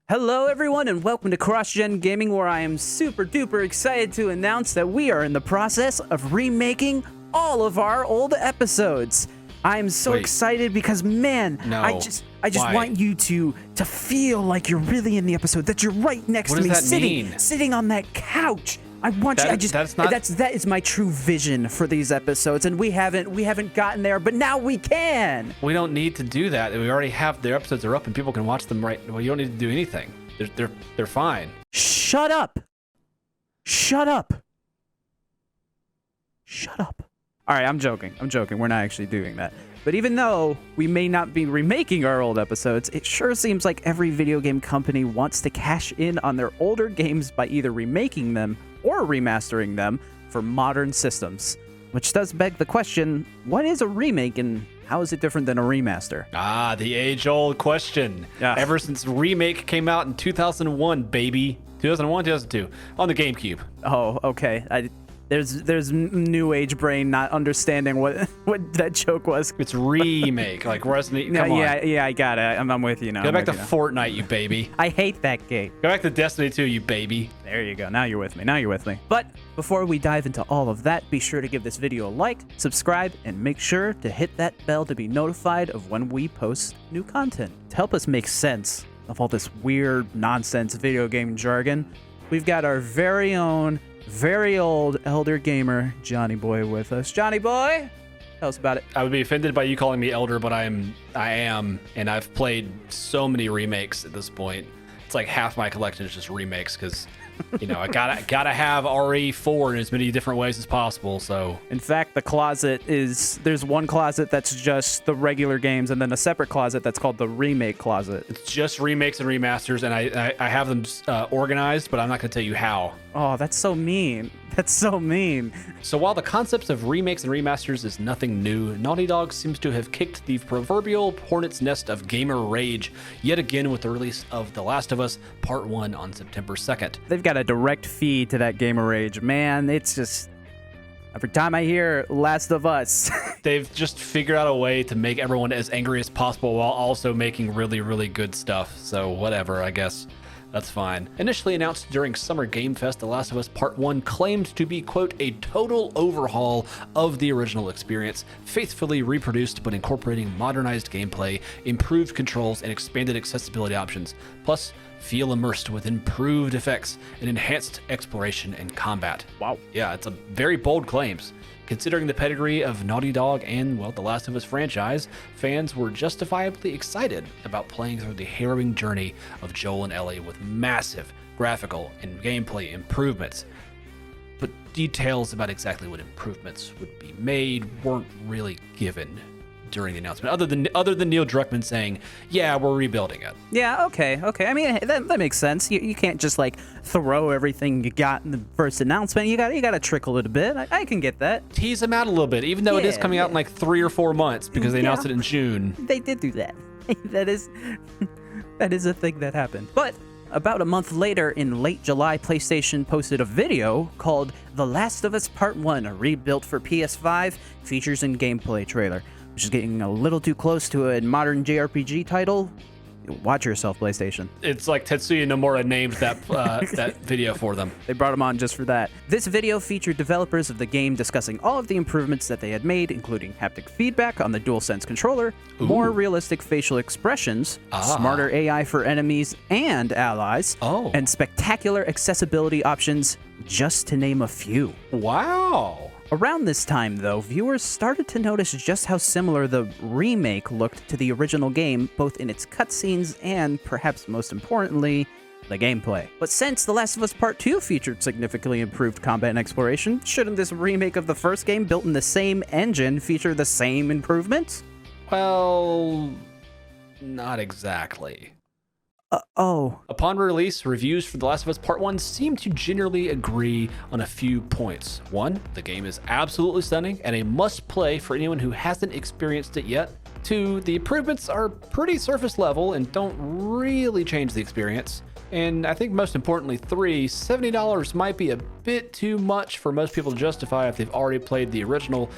Hello everyone and welcome to CrossGen Gaming, where I am super duper excited to announce that we are in the process of remaking all of our old episodes. I am so excited because man, I just want you to feel like you're really in the episode, that you're right next to me, sitting on that couch. I want you. That is my true vision for these episodes, and we haven't gotten there, but now we can. We don't need to do that. We already have their episodes are up, and people can watch them right. Well, you don't need to do anything. They're fine. Shut up. Shut up. Shut up. All right, I'm joking. We're not actually doing that. But even though we may not be remaking our old episodes, it sure seems like every video game company wants to cash in on their older games by either remaking them or remastering them for modern systems. Which does beg the question, what is a remake and how is it different than a remaster? Ah, the age-old question. Ever since Remake came out in 2001, baby. 2001, 2002, on the GameCube. Oh, okay. There's new age brain not understanding what that joke was. It's remake, like Resident Evil. Come on. Yeah, I got it. I'm with you now. Go back to Fortnite, you baby. I hate that game. Go back to Destiny 2, you baby. There you go. Now you're with me. But before we dive into all of that, be sure to give this video a like, subscribe, and make sure to hit that bell to be notified of when we post new content. To help us make sense of all this weird nonsense video game jargon, we've got our very own, very old elder gamer, Johnny Boy, with us. Johnny Boy, tell us about it. I would be offended by you calling me elder, but I am, and I've played so many remakes at this point. It's like half my collection is just remakes because, you know, I gotta have RE4 in as many different ways as possible. So in fact, the closet there's one closet that's just the regular games, and then a separate closet that's called the remake closet. It's just remakes and remasters, and I have them organized, but I'm not gonna tell you how. Oh, that's so mean. That's so mean. So while the concepts of remakes and remasters is nothing new, Naughty Dog seems to have kicked the proverbial hornet's nest of gamer rage yet again with the release of The Last of Us Part 1 on September 2nd. They've got a direct feed to that gamer rage. Man, it's just... every time I hear Last of Us... They've just figured out a way to make everyone as angry as possible while also making really, really good stuff. So whatever, I guess. That's fine. Initially announced during Summer Game Fest, The Last of Us Part 1 claimed to be, quote, a total overhaul of the original experience, faithfully reproduced but incorporating modernized gameplay, improved controls, and expanded accessibility options. Plus, feel immersed with improved effects and enhanced exploration and combat. Wow. Yeah, it's a very bold claims. Considering the pedigree of Naughty Dog and, well, the Last of Us franchise, fans were justifiably excited about playing through the harrowing journey of Joel and Ellie with massive graphical and gameplay improvements. But details about exactly what improvements would be made weren't really given during the announcement, other than Neil Druckmann saying, yeah, we're rebuilding it. Yeah, okay. I mean, that makes sense. You can't just like throw everything you got in the first announcement. You got to trickle it a bit. I can get that. Tease them out a little bit, even though it is coming out in like 3 or 4 months because they announced it in June. They did do that. that is a thing that happened. But about a month later, in late July, PlayStation posted a video called The Last of Us Part 1, a rebuilt for PS5 features and gameplay trailer, which is getting a little too close to a modern JRPG title. Watch yourself, PlayStation. It's like Tetsuya Nomura named that that video for them. They brought him on just for that. This video featured developers of the game discussing all of the improvements that they had made, including haptic feedback on the DualSense controller, more realistic facial expressions, smarter AI for enemies and allies, and spectacular accessibility options, just to name a few. Wow. Around this time, though, viewers started to notice just how similar the remake looked to the original game, both in its cutscenes and, perhaps most importantly, the gameplay. But since The Last of Us Part 2 featured significantly improved combat and exploration, shouldn't this remake of the first game, built in the same engine, feature the same improvements? Well, not exactly. Upon release, reviews for The Last of Us Part 1 seem to generally agree on a few points. 1, the game is absolutely stunning and a must-play for anyone who hasn't experienced it yet. 2, the improvements are pretty surface level and don't really change the experience. And I think most importantly, 3, $70 might be a bit too much for most people to justify if they've already played the original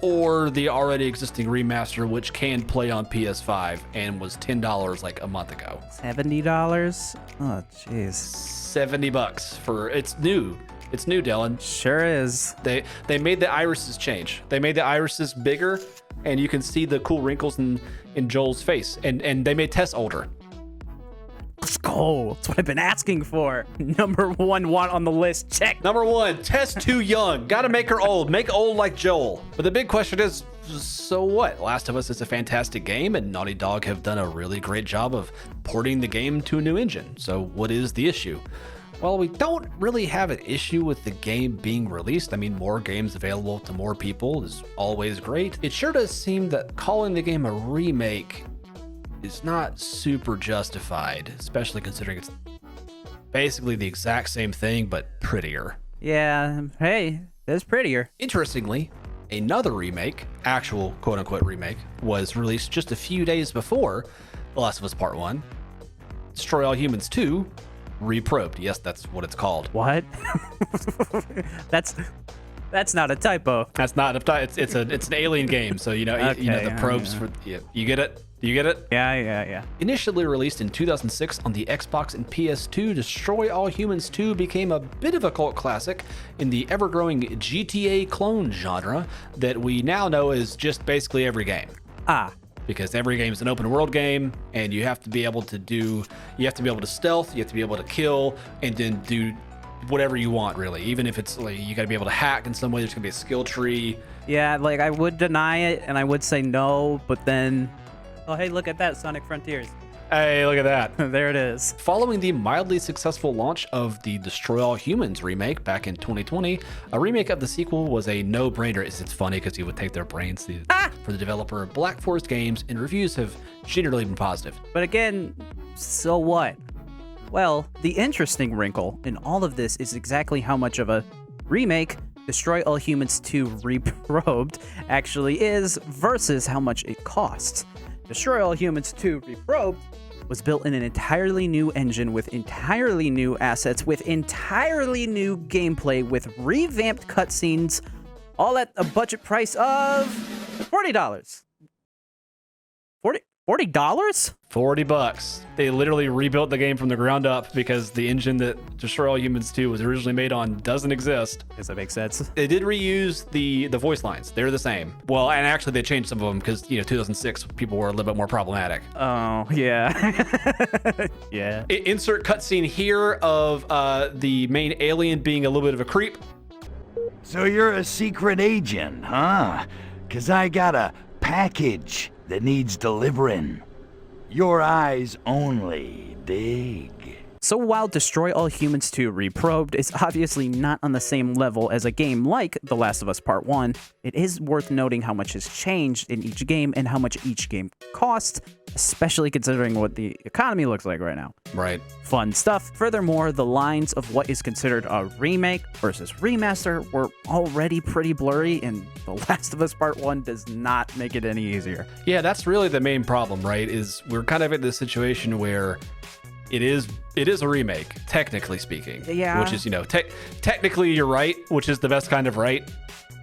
or the already existing remaster, which can play on PS5 and was $10 like a month ago. $70? Oh, jeez. $70 for it's new. It's new, Dylan. Sure is. They made the irises change. They made the irises bigger, and you can see the cool wrinkles in Joel's face. And they made Tess older. Let's go. That's what I've been asking for. Number one want on the list. Check. Number 1, Tess too young. Gotta make her old. Make old like Joel. But the big question is, so what? Last of Us is a fantastic game, and Naughty Dog have done a really great job of porting the game to a new engine. So what is the issue? Well, we don't really have an issue with the game being released. I mean, more games available to more people is always great. It sure does seem that calling the game a remake is not super justified, especially considering it's basically the exact same thing, but prettier. Yeah, hey, it's prettier. Interestingly, another remake, actual quote-unquote remake, was released just a few days before The Last of Us Part 1, Destroy All Humans 2, Reprobed. Yes, that's what it's called. What? That's not a typo. That's not it's an alien game, so you know the probes for you get it. Do you get it? Yeah. Initially released in 2006 on the Xbox and PS2, Destroy All Humans 2 became a bit of a cult classic in the ever-growing GTA clone genre that we now know is just basically every game. Because every game is an open world game, and you have to be able to stealth, you have to be able to kill, and then do whatever you want, really. Even if it's like you got to be able to hack in some way, there's gonna be a skill tree. Yeah, like I would deny it and I would say no, but then, oh hey, look at that, Sonic Frontiers. Hey, look at that. There it is. Following the mildly successful launch of the Destroy All Humans remake back in 2020, a remake of the sequel was a no-brainer. It's funny because you would take their brains for the developer of Black Forest Games, and reviews have generally been positive. But again, so what? Well, the interesting wrinkle in all of this is exactly how much of a remake Destroy All Humans 2 Reprobed actually is versus how much it costs. Destroy All Humans 2 Reprobed was built in an entirely new engine with entirely new assets, with entirely new gameplay, with revamped cutscenes, all at a budget price of $40. $40? $40. They literally rebuilt the game from the ground up because the engine that Destroy All Humans 2 was originally made on doesn't exist. Does that make sense? They did reuse the voice lines. They're the same. Well, and actually they changed some of them because, 2006 people were a little bit more problematic. Oh, yeah. Yeah. Insert cutscene here of the main alien being a little bit of a creep. So you're a secret agent, huh? 'Cause I got a package that needs delivering. Your eyes only, dig? So while Destroy All Humans 2 Reprobed is obviously not on the same level as a game like The Last of Us Part 1, it is worth noting how much has changed in each game and how much each game costs, especially considering what the economy looks like right now. Right. Fun stuff. Furthermore, the lines of what is considered a remake versus remaster were already pretty blurry, and The Last of Us Part 1 does not make it any easier. Yeah, that's really the main problem, right? Is we're kind of in this situation where it is a remake, technically speaking. Yeah. Which is, technically you're right, which is the best kind of right.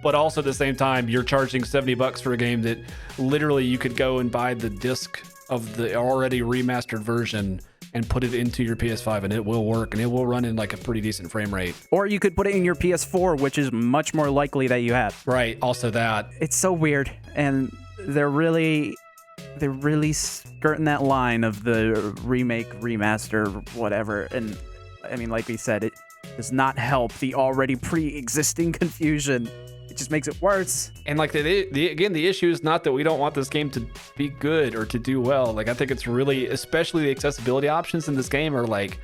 But also at the same time, you're charging $70 for a game that literally you could go and buy the disc of the already remastered version and put it into your PS5 and it will work and it will run in like a pretty decent frame rate. Or you could put it in your PS4, which is much more likely that you have. Right, also that. It's so weird, and they're really skirting that line of the remake, remaster, whatever. And I mean, like we said, it does not help the already pre-existing confusion. It just makes it worse. And like the issue is not that we don't want this game to be good or to do well. Like I think it's really, especially the accessibility options in this game are like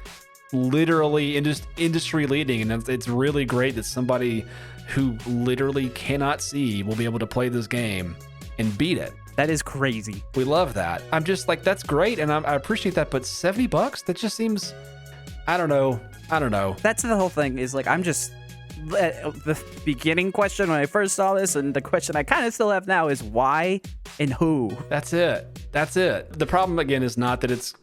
literally industry leading, and it's really great that somebody who literally cannot see will be able to play this game and beat it. That is crazy. We love that. I'm just like, that's great, and I appreciate that, but $70? That just seems, I don't know. That's the whole thing, is like, I'm just, the beginning question when I first saw this, and the question I kind of still have now is why and who? That's it. The problem, again, is not that it's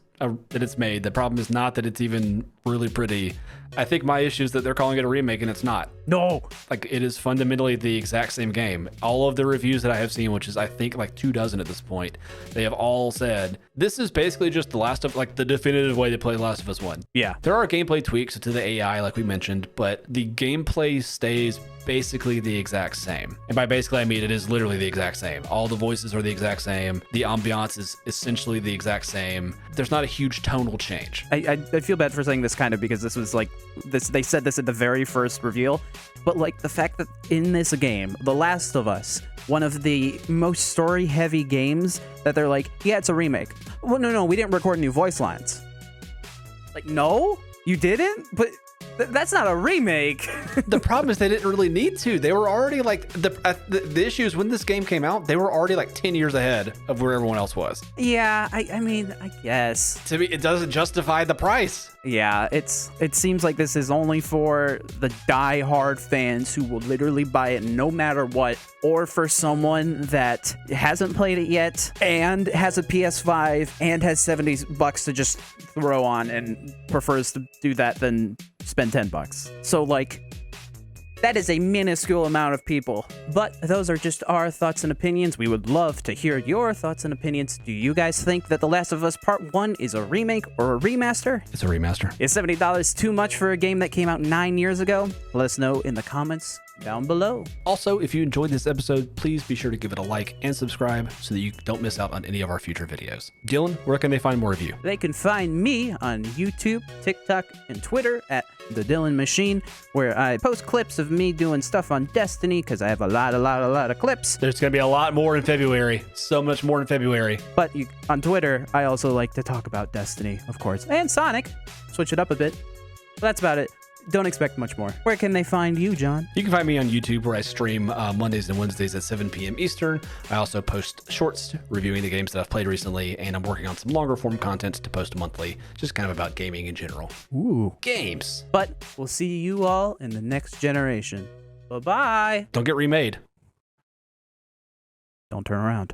made. The problem is not that it's even really pretty. I think my issue is that they're calling it a remake and it's not. No. Like, it is fundamentally the exact same game. All of the reviews that I have seen, which is I think like 24 at this point, they have all said this is basically just the definitive way to play Last of Us 1. Yeah. There are gameplay tweaks to the AI, like we mentioned, but the gameplay stays basically the exact same. And by basically, I mean it is literally the exact same. All the voices are the exact same. The ambiance is essentially the exact same. There's not a huge tonal change. I feel bad for saying this kind of because this was like this. They said this at the very first reveal, but like the fact that in this game, The Last of Us, one of the most story-heavy games, that they're like, yeah, it's a remake. Well, no, we didn't record new voice lines. Like, no, you didn't, but. That's not a remake. The problem is they didn't really need to. They were already like the issue is when this game came out, they were already like 10 years ahead of where everyone else was. Yeah, I mean, I guess. To me, it doesn't justify the price. Yeah, it seems like this is only for the die-hard fans who will literally buy it no matter what, or for someone that hasn't played it yet and has a PS5 and has $70 to just throw on and prefers to do that than spend $10. So like, that is a minuscule amount of people. But those are just our thoughts and opinions. We would love to hear your thoughts and opinions. Do you guys think that The Last of Us Part 1 is a remake or a remaster? It's a remaster. Is $70 too much for a game that came out 9 years ago? Let us know in the comments down below. Also, if you enjoyed this episode, please be sure to give it a like and subscribe so that you don't miss out on any of our future videos. Dylan, where can they find more of you? They can find me on YouTube, TikTok, and Twitter at The Dylan Machine, where I post clips of me doing stuff on Destiny, because I have a lot of clips. There's going to be a lot more in February. So much more in February. But on Twitter, I also like to talk about Destiny, of course, and Sonic. Switch it up a bit. But that's about it. Don't expect much more. Where can they find you, John? You can find me on YouTube, where I stream Mondays and Wednesdays at 7 p.m. Eastern. I also post shorts reviewing the games that I've played recently, and I'm working on some longer form content to post monthly, just kind of about gaming in general. Ooh. Games. But we'll see you all in the next generation. Bye-bye. Don't get remade. Don't turn around.